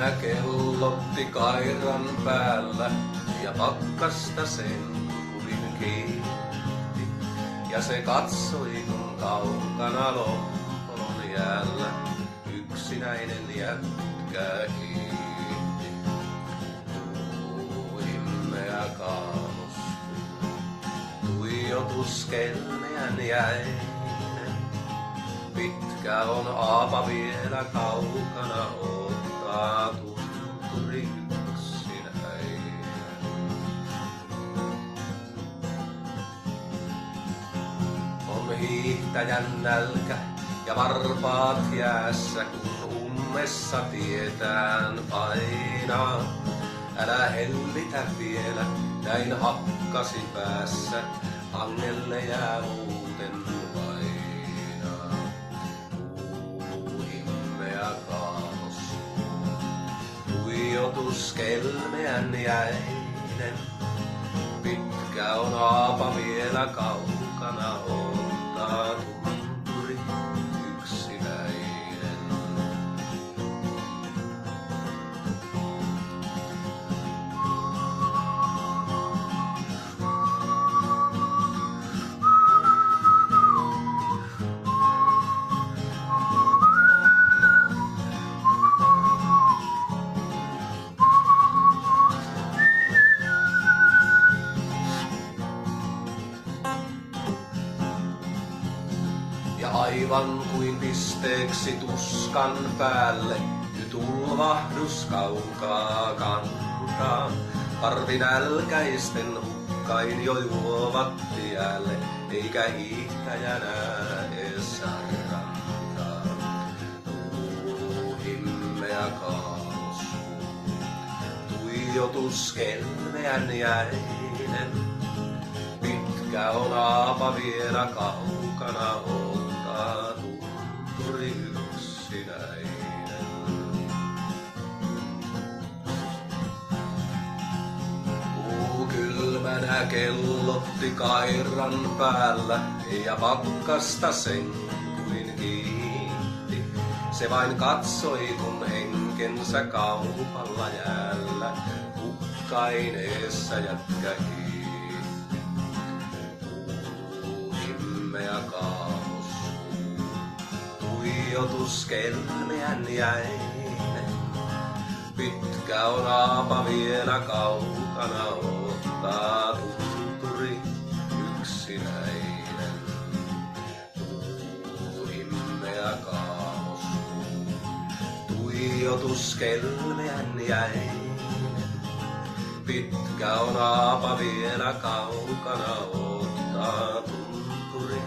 Kylmänä kellotti kairan päällä ja pakkasta sen kudin kiinni. Ja se katsoi kun kaukana lompolon jäällä yksinäinen jätkä hiihti. Himmeä kaavos, tuijotus kelmeän jäinen. Pitkä on aapa vielä kaukana ottaa tunturi yksinäinen. On hiihtäjän nälkä ja varpaat jäässä, kun ummessa tietään painaa. Älä hellitä vielä, näin hakkasi päässä, hangelle jää muuten vainaa. Himmeä kaavos, tuijotus kelmeän jäinen. Pitkä on aapa vielä kaukana ottaa tunturi yksinäinen. Ja aivan kuin pisteeksi tuskan päälle, nyt tulvahdus kaukaa kantaa. Parvi nälkäisten hukkain jo juovat tielle, eikä hiihtäjänä edes rantaa. Himmeä kaavos, tuijotus kelmeän jäinen. Pitkä on aapa vielä kaukana ottaa tunturi yksinäinen. Kuu kylmänä kellotti kairan päällä ja pakkasta sen kuin kiinni. Se vain katsoi kun henkensä kaupalla jäällä hukkaineessa jätkä hiihti. Himmeä kaavos, tuijotus kelmeän jäinen. Pitkä on aapa vielä kaukana ottaa tunturi yksinäinen. Himmeä kaavos, tuijotus kelmeän jäinen. Pitkä on aapa vielä kaukana ottaa tunturi